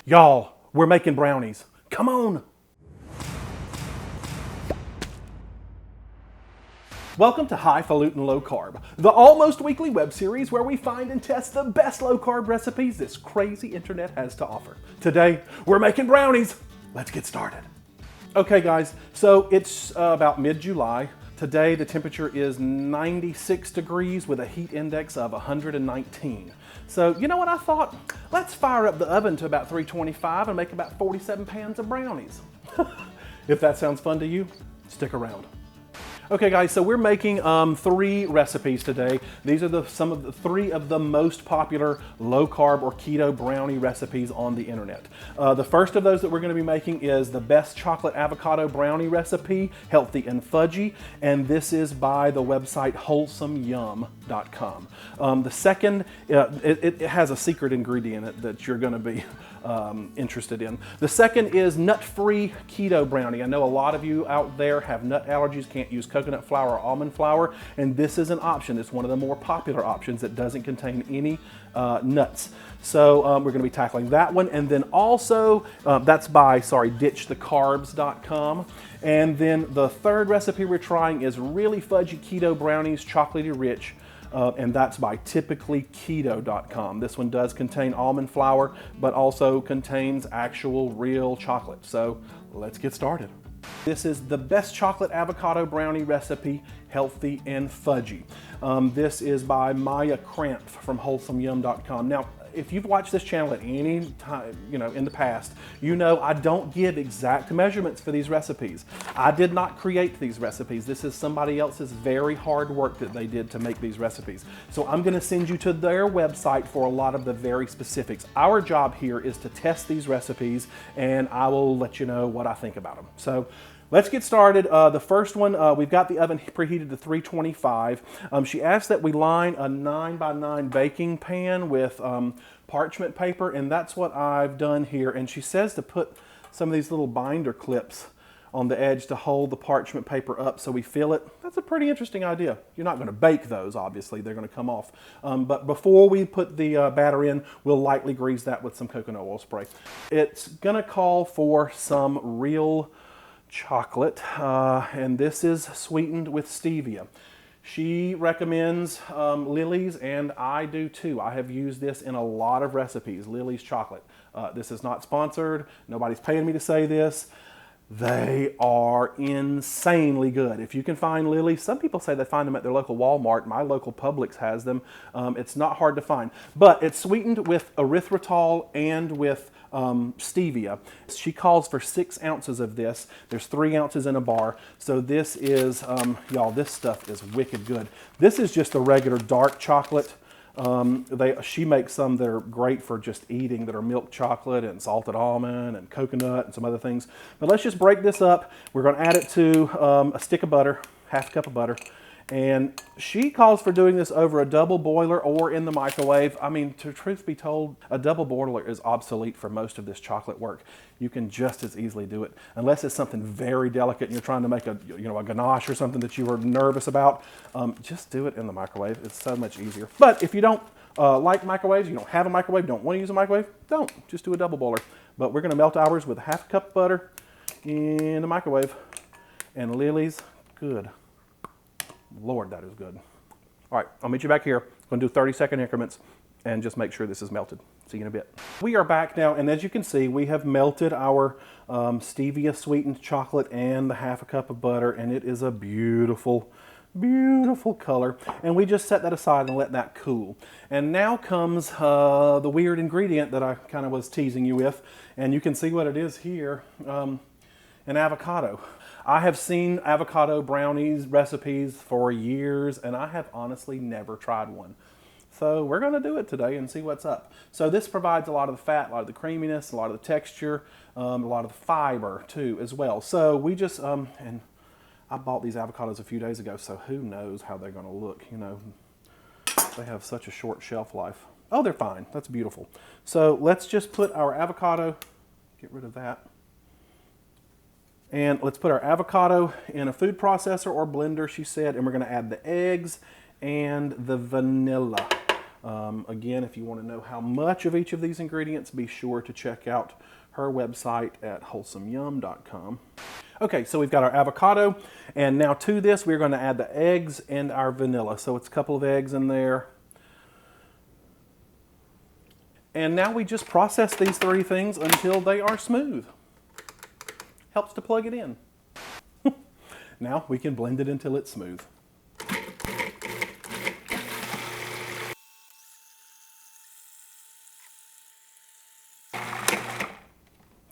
Y'all, we're making brownies. Come on. Welcome to Highfalutin Low Carb, the almost weekly web series where we find and test the best low carb recipes this crazy internet has to offer. Today, we're making brownies. Let's get started. Okay guys, so it's about mid-July. Today the temperature is 96 degrees with a heat index of 119. So you know what I thought? Let's fire up the oven to about 325 and make about 47 pans of brownies. If that sounds fun to you, stick around. Okay guys, so we're making three recipes today. These are three of the most popular low carb or keto brownie recipes on the internet. The first of those that we're going to be making is the best chocolate avocado brownie recipe, healthy and fudgy, and this is by the website wholesomeyum.com. The second, it has a secret ingredient in it that you're going to be interested in. The second is nut-free keto brownie. I know a lot of you out there have nut allergies, can't use coconut flour or almond flour, and this is an option. It's one of the more popular options that doesn't contain any nuts. So we're going to be tackling that one, and then also that's by ditchthecarbs.com. And then the third recipe we're trying is really fudgy keto brownies, chocolatey rich. And that's by typicallyketo.com. This one does contain almond flour, but also contains actual real chocolate. So let's get started. This is the best chocolate avocado brownie recipe, healthy and fudgy. This is by Maya Krampf from wholesomeyum.com. Now, if you've watched this channel at any time, in the past, you know I don't give exact measurements for these recipes. I did not create these recipes. This is somebody else's very hard work that they did to make these recipes. So I'm gonna send you to their website for a lot of the very specifics. Our job here is to test these recipes, and I will let you know what I think about them. So let's get started. The first one, we've got the oven preheated to 325. She asked that we line a 9x9 baking pan with parchment paper, and that's what I've done here. And she says to put some of these little binder clips on the edge to hold the parchment paper up so we feel it. That's a pretty interesting idea. You're not going to bake those, obviously. They're going to come off. But before we put the batter in, we'll lightly grease that with some coconut oil spray. It's going to call for some real chocolate, and this is sweetened with stevia. She recommends Lily's, and I do too. I have used this in a lot of recipes, Lily's chocolate. This is not sponsored. Nobody's paying me to say this. They are insanely good. If you can find Lily's, some people say they find them at their local Walmart. My local Publix has them. It's not hard to find, but it's sweetened with erythritol and with stevia. She calls for 6 ounces of this. There's 3 ounces in a bar. So this is, y'all, this stuff is wicked good. This is just a regular dark chocolate. She makes some that are great for just eating, that are milk chocolate and salted almond and coconut and some other things. But let's just break this up. We're going to add it to a stick of butter, half a cup of butter. And she calls for doing this over a double boiler or in the microwave. I mean, to truth be told, a double boiler is obsolete for most of this chocolate work. You can just as easily do it, unless it's something very delicate and you're trying to make a ganache or something that you were nervous about. Just do it in the microwave. It's so much easier. But if you don't like microwaves, you don't have a microwave, don't want to use a microwave, don't. Just do a double boiler. But we're going to melt ours with a half cup of butter in the microwave. And Lily's, good. Lord, that is good. All right, I'll meet you back here. I'm going to do 30-second increments and just make sure this is melted. See you in a bit. We are back now, and as you can see, we have melted our stevia sweetened chocolate and the half a cup of butter, and it is a beautiful, beautiful color. And we just set that aside and let that cool. And now comes the weird ingredient that I kind of was teasing you with, and you can see what it is here, an avocado. I have seen avocado brownies recipes for years, and I have honestly never tried one. So we're going to do it today and see what's up. So this provides a lot of the fat, a lot of the creaminess, a lot of the texture, a lot of the fiber too as well. So we just, and I bought these avocados a few days ago, so who knows how they're going to look, They have such a short shelf life. Oh, they're fine. That's beautiful. So let's just put our avocado, get rid of that. And let's put our avocado in a food processor or blender, she said, and we're going to add the eggs and the vanilla. Again, if you want to know how much of each of these ingredients, be sure to check out her website at wholesomeyum.com. Okay, so we've got our avocado, and now to this we're going to add the eggs and our vanilla. So it's a couple of eggs in there. And now we just process these three things until they are smooth. Helps to plug it in. Now we can blend it until it's smooth.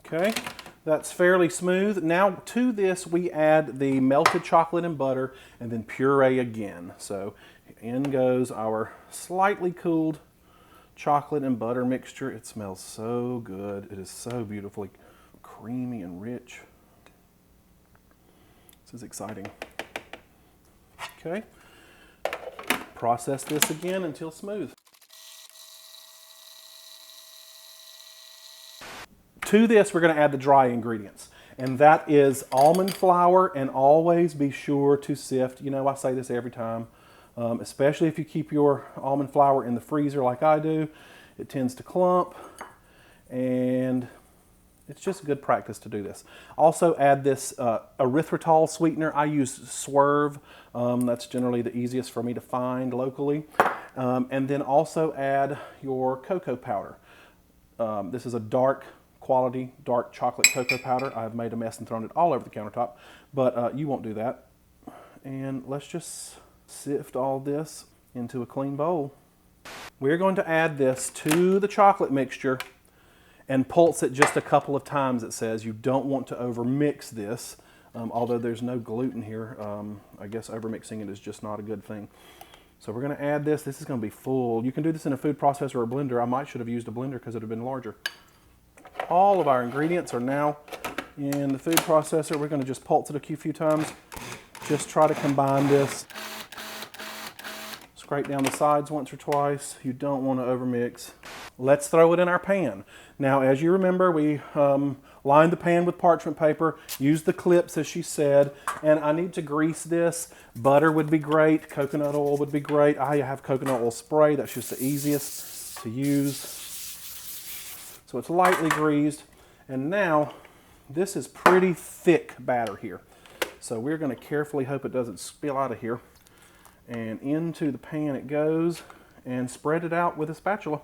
Okay, that's fairly smooth. Now to this we add the melted chocolate and butter and then puree again. So in goes our slightly cooled chocolate and butter mixture. It smells so good. It is so beautifully creamy and rich. This is exciting. Okay, process this again until smooth. To this, we're going to add the dry ingredients, and that is almond flour, and always be sure to sift. You know, I say this every time, especially if you keep your almond flour in the freezer like I do. It tends to clump, and it's just good practice to do this. Also add this erythritol sweetener. I use Swerve. That's generally the easiest for me to find locally. And then also add your cocoa powder. This is a dark quality dark chocolate cocoa powder. I've made a mess and thrown it all over the countertop, but you won't do that. And let's just sift all this into a clean bowl. We're going to add this to the chocolate mixture and pulse it just a couple of times. It says you don't want to overmix this, although there's no gluten here. I guess overmixing it is just not a good thing. So we're going to add this. This is going to be full. You can do this in a food processor or a blender. I should have used a blender because it would have been larger. All of our ingredients are now in the food processor. We're going to just pulse it a few times. Just try to combine this. Scrape down the sides once or twice. You don't want to overmix. Let's throw it in our pan. Now, as you remember, we lined the pan with parchment paper, used the clips as she said, and I need to grease this. Butter would be great, coconut oil would be great. I have coconut oil spray, that's just the easiest to use. So it's lightly greased, and now this is pretty thick batter here. So we're going to carefully hope it doesn't spill out of here. And into the pan it goes, and spread it out with a spatula.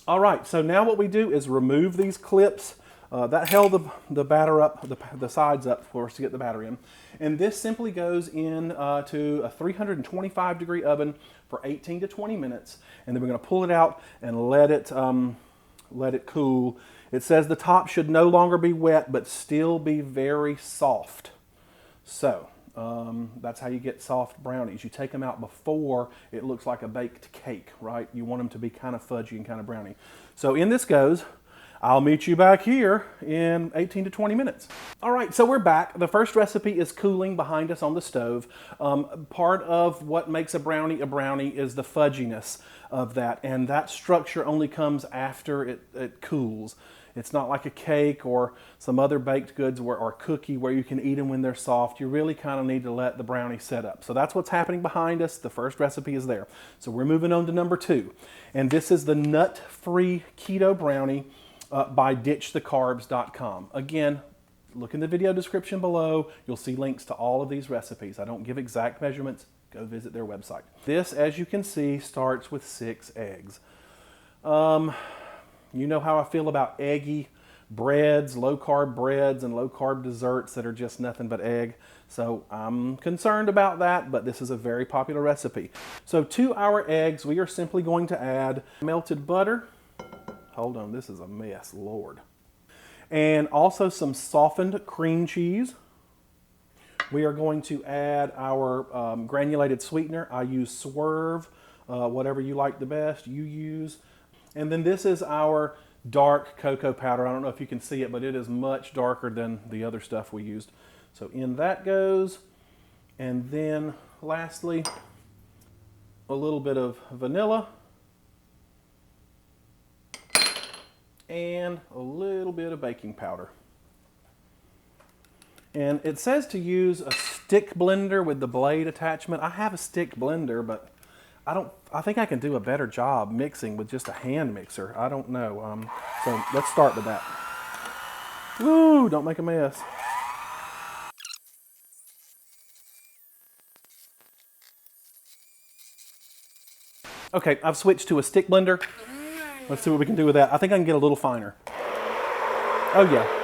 All right, so now what we do is remove these clips. That held the batter up, the sides up for us to get the batter in. And this simply goes in to a 325 degree oven for 18 to 20 minutes. And then we're going to pull it out and let it cool. It says the top should no longer be wet, but still be very soft. So that's how you get soft brownies. You take them out before it looks like a baked cake, right? You want them to be kind of fudgy and kind of browny. So in this goes. I'll meet you back here in 18 to 20 minutes. All right, so we're back. The first recipe is cooling behind us on the stove. Part of what makes a brownie is the fudginess of that, and that structure only comes after it cools. It's not like a cake or some other baked goods or a cookie where you can eat them when they're soft. You really kind of need to let the brownie set up. So that's what's happening behind us. The first recipe is there. So we're moving on to number 2. And this is the nut-free keto brownie by ditchthecarbs.com. Again, look in the video description below. You'll see links to all of these recipes. I don't give exact measurements. Go visit their website. This, as you can see, starts with 6 eggs. You know how I feel about eggy breads, low-carb breads, and low-carb desserts that are just nothing but egg. So I'm concerned about that, but this is a very popular recipe. So to our eggs, we are simply going to add melted butter. Hold on, this is a mess, Lord. And also some softened cream cheese. We are going to add our granulated sweetener. I use Swerve, whatever you like the best, you use. And then this is our dark cocoa powder. I don't know if you can see it, but it is much darker than the other stuff we used. So in that goes. And then lastly, a little bit of vanilla. And a little bit of baking powder. And it says to use a stick blender with the blade attachment. I have a stick blender, but I think I can do a better job mixing with just a hand mixer. I don't know. So let's start with that. Woo, don't make a mess. Okay, I've switched to a stick blender. Let's see what we can do with that. I think I can get a little finer. Oh yeah.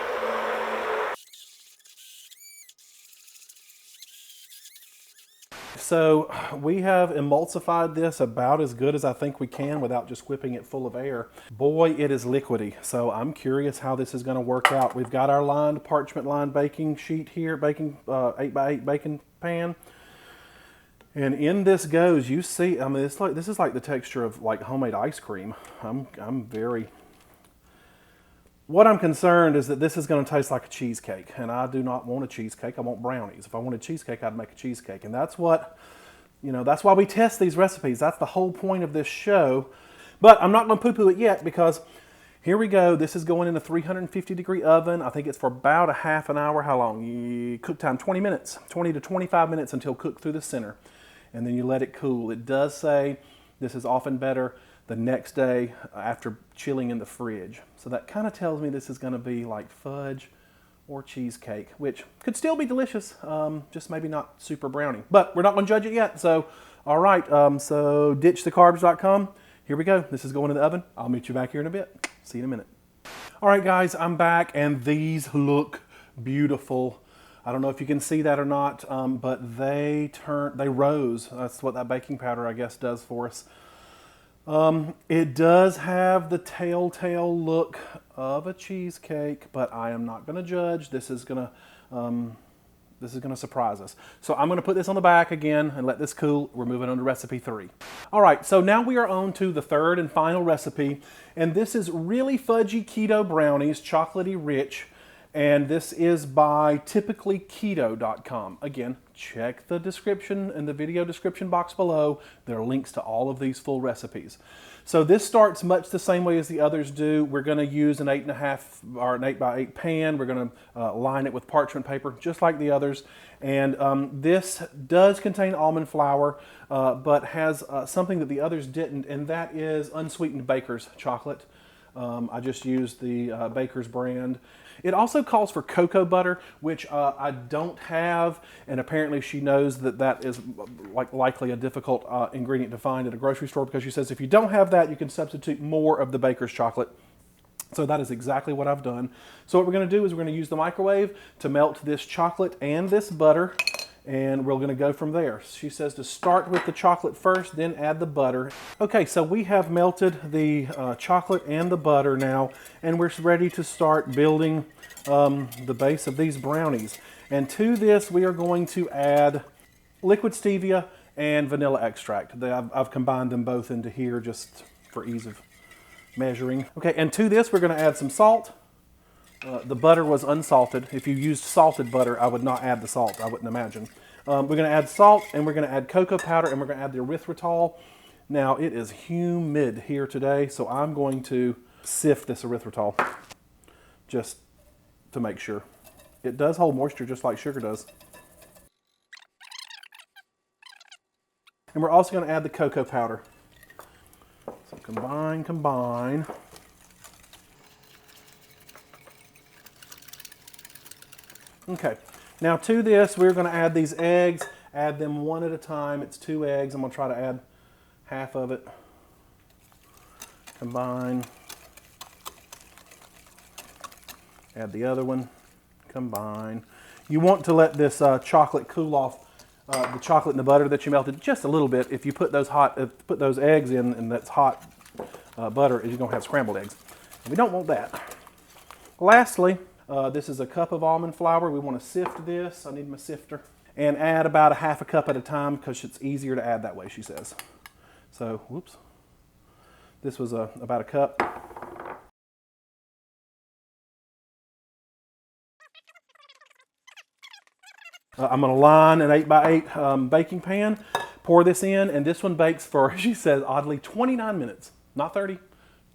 So we have emulsified this about as good as I think we can without just whipping it full of air. Boy, it is liquidy. So I'm curious how this is going to work out. We've got our lined, parchment lined baking sheet here, 8x8 baking pan. And in this goes, you see, I mean, it's like, this is like the texture of like homemade ice cream. What I'm concerned is that this is going to taste like a cheesecake, and I do not want a cheesecake. I want brownies. If I wanted cheesecake, I'd make a cheesecake, and that's what, that's why we test these recipes. That's the whole point of this show. But I'm not going to poo-poo it yet, because here we go. This is going in a 350-degree oven. I think it's for about a half an hour. How long? Cook time 20 minutes, 20 to 25 minutes until cooked through the center, and then you let it cool. It does say this is often better the next day after chilling in the fridge. So that kind of tells me this is going to be like fudge or cheesecake, which could still be delicious, just maybe not super brownie. But we're not going to judge it yet. So, all right, so ditchthecarbs.com. Here we go. This is going in the oven. I'll meet you back here in a bit. See you in a minute. All right, guys, I'm back, and these look beautiful. I don't know if you can see that or not, but they rose. That's what that baking powder, I guess, does for us. It does have the telltale look of a cheesecake, but I am not going to judge. This is going to surprise us. So I'm going to put this on the back again and let this cool. We're moving on to recipe 3. All right, so now we are on to the third and final recipe, and this is really fudgy keto brownies, chocolatey rich. And this is by typicallyketo.com. Again, check the description in the video description box below. There are links to all of these full recipes. So this starts much the same way as the others do. We're going to use an 8.5 or an 8x8 pan. We're going to line it with parchment paper, just like the others. And this does contain almond flour, but has something that the others didn't, and that is unsweetened baker's chocolate. I just used the Baker's brand. It also calls for cocoa butter, which I don't have, and apparently she knows that that is likely a difficult ingredient to find at a grocery store, because she says if you don't have that, you can substitute more of the Baker's chocolate. So that is exactly what I've done. So what we're going to do is we're going to use the microwave to melt this chocolate and this butter, and we're going to go from there. She says to start with the chocolate first, then add the butter. Okay, so we have melted the chocolate and the butter now, and we're ready to start building the base of these brownies. And to this, we are going to add liquid stevia and vanilla extract. I've combined them both into here just for ease of measuring. Okay, and to this, we're going to add some salt. The butter was unsalted. If you used salted butter, I would not add the salt, I wouldn't imagine. We're going to add salt, and we're going to add cocoa powder, and we're going to add the erythritol. Now, it is humid here today, so I'm going to sift this erythritol just to make sure. It does hold moisture just like sugar does. And we're also going to add the cocoa powder. So combine. Okay, now to this, we're going to add these eggs. Add them one at a time. It's 2 eggs. I'm going to try to add half of it. Combine. Add the other one. Combine. You want to let this chocolate cool off, the chocolate and the butter that you melted just a little bit. If you put those eggs in and that's hot butter, you're going to have scrambled eggs. And we don't want that. Lastly, this is a cup of almond flour. We want to sift this. I need my sifter. And add about a half a cup at a time, because it's easier to add that way, she says. So, whoops. This was about a cup. I'm going to line an 8x8 baking pan, pour this in, and this one bakes for, she says, oddly, 29 minutes. Not 30,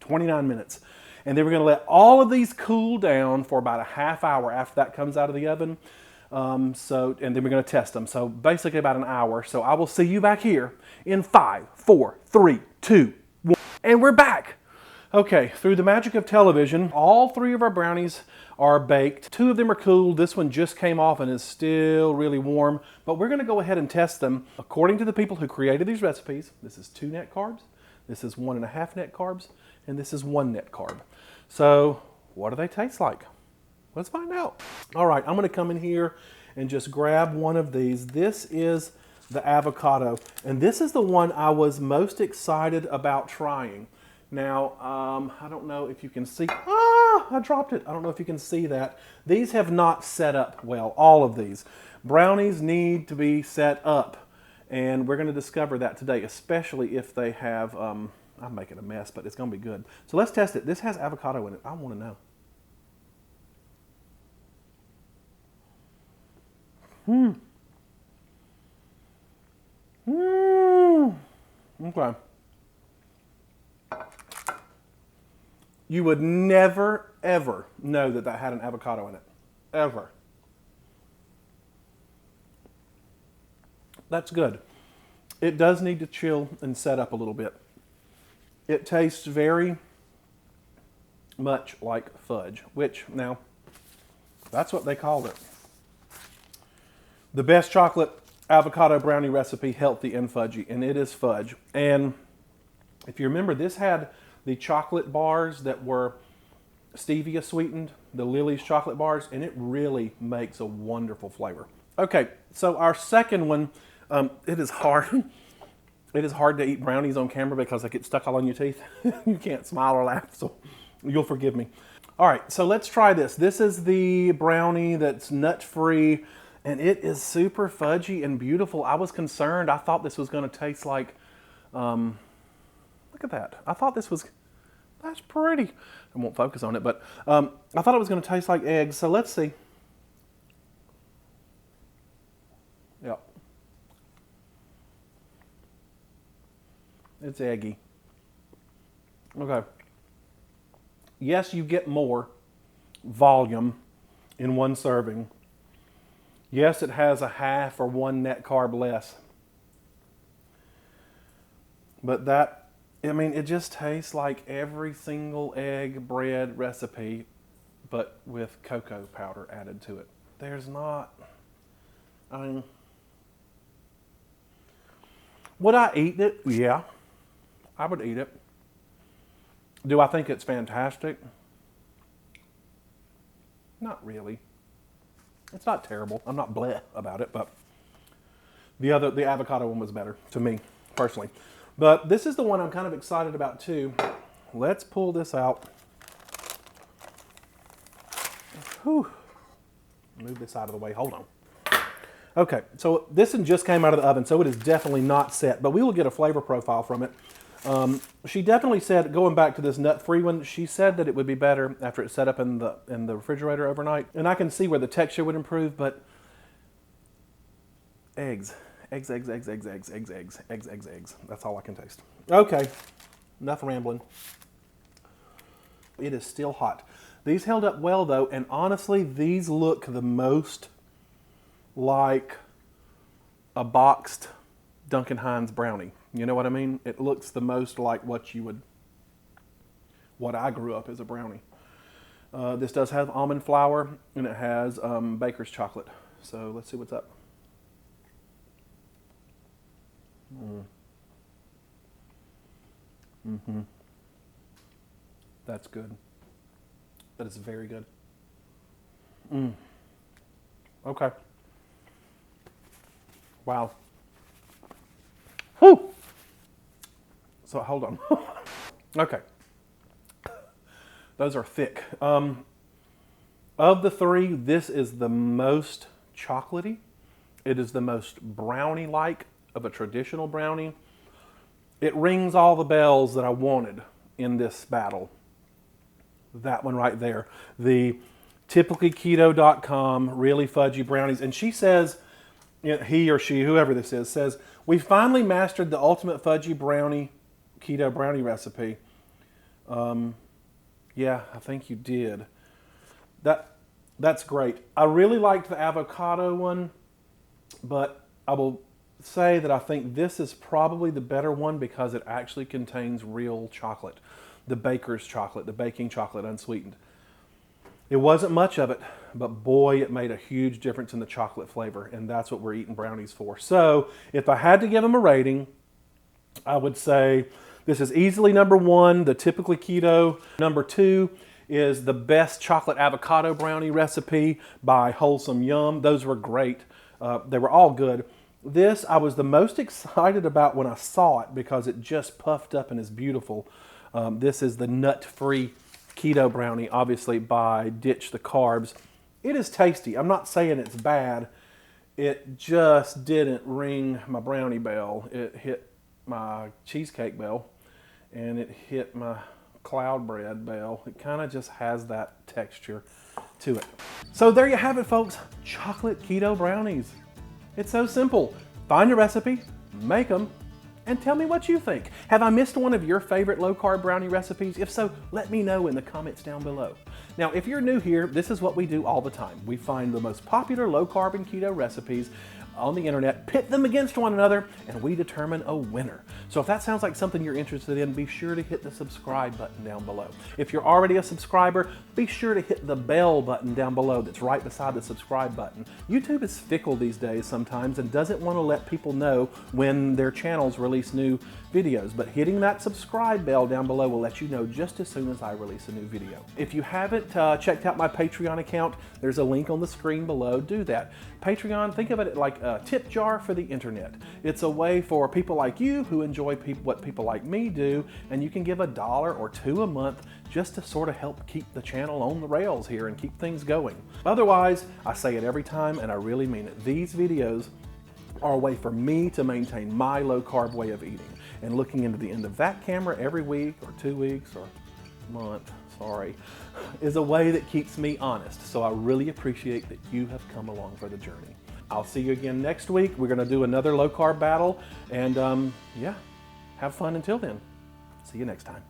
29 minutes. And then we're going to let all of these cool down for about a half hour after that comes out of the oven. And then we're going to test them. So basically about an hour. So I will see you back here in 5, 4, 3, 2, 1. And we're back. Okay, through the magic of television, all 3 of our brownies are baked. 2 of them are cooled. This one just came off and is still really warm. But we're going to go ahead and test them according to the people who created these recipes. This is 2 net carbs. This is 1.5 net carbs. And this is 1 net carb. So what do they taste like? Let's find out. All right, I'm going to come in here and just grab one of these. This is the avocado. And this is the one I was most excited about trying. Now, I don't know if you can see. I dropped it. I don't know if you can see that. These have not set up well, all of these. Brownies need to be set up. And we're going to discover that today, especially if they have, I'm making a mess, but it's going to be good. So let's test it. This has avocado in it. I want to know. Okay. You would never, ever know that that had an avocado in it. Ever. That's good. It does need to chill and set up a little bit. It tastes very much like fudge, which now, that's what they called it. The best chocolate avocado brownie recipe, healthy and fudgy, and it is fudge. And if you remember, this had the chocolate bars that were stevia sweetened, the Lily's chocolate bars, and it really makes a wonderful flavor. Okay, so our second one, it is hard. It is hard to eat brownies on camera because they get stuck all on your teeth. You can't smile or laugh, so you'll forgive me. All right, so let's try this. This is the brownie that's nut-free, and it is super fudgy and beautiful. I was concerned. I thought this was going to taste like, look at that. I thought this was, that's pretty. I won't focus on it, but I thought it was going to taste like eggs. So let's see. Yep. It's eggy. Okay. Yes, you get more volume in one serving. Yes, it has a half or 1 net carb less. But that, I mean, it just tastes like every single egg bread recipe, but with cocoa powder added to it. There's not, I mean, would I eat it? Yeah, I would eat it. Do I think it's fantastic? Not really. It's not terrible. I'm not bleh about it, but the avocado one was better to me, personally. But this is the one I'm kind of excited about too. Let's pull this out. Whew. Move this out of the way. Hold on. Okay, so this one just came out of the oven, so it is definitely not set, but we will get a flavor profile from it. She definitely said, going back to this nut-free one, she said that it would be better after it's set up in the refrigerator overnight. And I can see where the texture would improve, but eggs. Eggs. That's all I can taste. Okay, enough rambling. It is still hot. These held up well though, and honestly, these look the most like a boxed Duncan Hines brownie. You know what I mean? It looks the most like what I grew up as a brownie. This does have almond flour, and it has baker's chocolate. So let's see what's up. That's good. That is very good. Okay. Wow. Whew. So hold on. Okay. Those are thick. Of the 3, this is the most chocolatey. It is the most brownie-like of a traditional brownie. It rings all the bells that I wanted in this battle. That one right there. The typicallyketo.com really fudgy brownies. And she says, you know, he or she, whoever this is, says, we finally mastered the ultimate fudgy brownie, keto brownie recipe. Yeah, I think you did. That's great. I really liked the avocado one, but I will say that I think this is probably the better one because it actually contains real chocolate, the baker's chocolate, the baking chocolate unsweetened. It wasn't much of it, but boy, it made a huge difference in the chocolate flavor, and that's what we're eating brownies for. So if I had to give them a rating, I would say this is easily number one, the Typically Keto. Number two is the best chocolate avocado brownie recipe by Wholesome Yum. Those were great. They were all good. This I was the most excited about when I saw it because it just puffed up and is beautiful. This is the nut-free keto brownie, obviously by Ditch The Carbs. It is tasty. I'm not saying it's bad. It just didn't ring my brownie bell. It hit my cheesecake bell and it hit my cloud bread bell. It kind of just has that texture to it. So there you have it, folks. Chocolate keto brownies. It's so simple. Find a recipe, make them, and tell me what you think. Have I missed one of your favorite low-carb brownie recipes? If so, let me know in the comments down below. Now, if you're new here, this is what we do all the time. We find the most popular low-carb and keto recipes on the internet, pit them against one another, and we determine a winner. So if that sounds like something you're interested in, be sure to hit the subscribe button down below. If you're already a subscriber, be sure to hit the bell button down below that's right beside the subscribe button. YouTube is fickle these days sometimes and doesn't want to let people know when their channels release new videos, but hitting that subscribe bell down below will let you know just as soon as I release a new video. If you haven't checked out my Patreon account, there's a link on the screen below. Do that. Patreon, think of it like a tip jar for the internet. It's a way for people like you who enjoy what people like me do, and you can give $1 or $2 a month just to sort of help keep the channel on the rails here and keep things going. Otherwise, I say it every time and I really mean it. These videos are a way for me to maintain my low-carb way of eating. And looking into the end of that camera every week or 2 weeks or month, sorry, is a way that keeps me honest. So I really appreciate that you have come along for the journey. I'll see you again next week. We're gonna do another low-carb battle. And yeah, have fun until then. See you next time.